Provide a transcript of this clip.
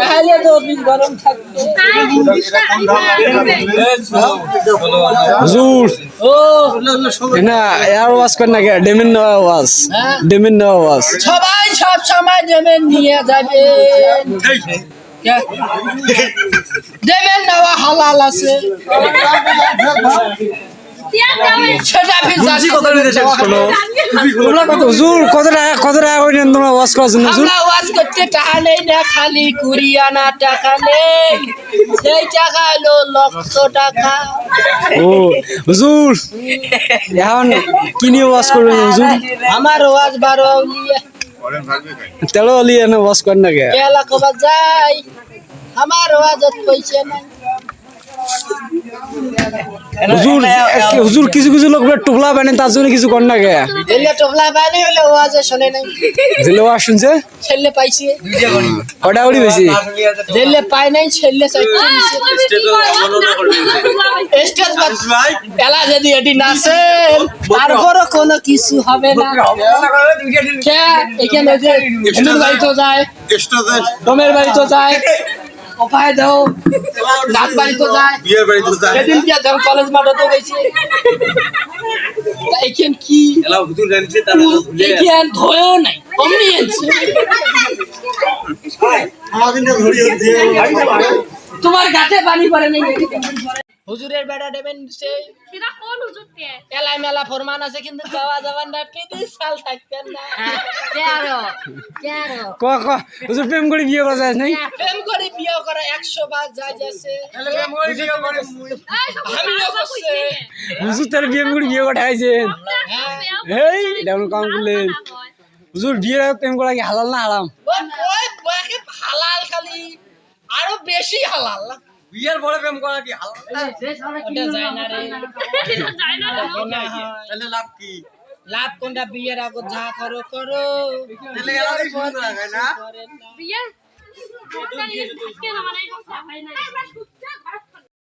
তাহলে তো অফিস গরম থাকবে। হুজুর ও না এয়ার ওয়াশ করেন না কে ডেমিন নেওয়া ওয়াশ ডেমিন নেওয়া ওয়াশ সবাই সব সময় দেবেন নিয়ে যাবে, দেবেন নেওয়া হালাল আছে সেটা তোমরা কত হুজুর কত টাকা করে নেন তোমরা ওয়াশ করার জন্য হুজুর? আমরা ওয়াজ করতে টাকা নেই না, খালি 20 আনা টাকা নেই, সেই টাকা হলো লক্ষ টাকা। ও হুজুর এখন কি নিয়ে ওয়াশ করবেন হুজুর? আমার ওয়াজ 12 আউলিয়া তেলো লিয়ে না ওয়াশ করেন না কে? কেলা কবা যাই, আমার ওয়াজত পয়সা নাই। হুজুর কিছু কিছু লোক টোপলা বানেন তার জন্য কিছু করেন না কে? দিলে টোপলা বানি হলে ওয়াজে শুনে নাই, দিলে ওয়াশ শুনছে ছেলে পাইছে কটা উড়ি বেশি দিলে পাই নাই, ছেলে চাইছে স্টেজ পেলা যদি এটি নাচেন তারপরও কোনো কিছু হবে না। কে এখানে ওই যে হিন্দুর বাড়ি তো যায়, ডোমের বাড়ি তো যায়, ওপায় দাও নাচ বাড়ি তো যায়, সেদিন কি যখন কলেজ মাঠে তো গেছে, এইখান কি এইখান ধয়েও নাই অমনি আনছে। তোমার গাছে পানি পড়ে নাই, হুজুরের বেড়া দেবেন সে সেটা কোন হুজুরকে? এলাই মেলা ফরমান আছে কিন্তু যাওয়া যাবেন না, 30 সাল থাকবেন না। ক ক হুজুর প্রেম করে বিয়ে করা যায় নাই? প্রেম করে বিয়ে করা 100 বার যায় যাচ্ছে, আমিও করছে। হুজুর তার প্রেম করে বিয়ে করা আইছেন? এই এটা কোন কাম করলেন হুজুর? বিয়ের আগে প্রেম করা কি হালাল না হারাম? ওই বয়াকে হালাল, খালি আরো বেশি হালাল। বিয়ের পরে প্রেম করা কি হালাল? ওটা যায় না রে, যায় না ওটা গুনাহ হয়। তাহলে লাভ কি? লাভ কোনটা, বিয়ের আগে যা করো করো, তাহলে এলাকায় শুরু করা যায় না? বিয়ে? কেন মানে কথা হয় না?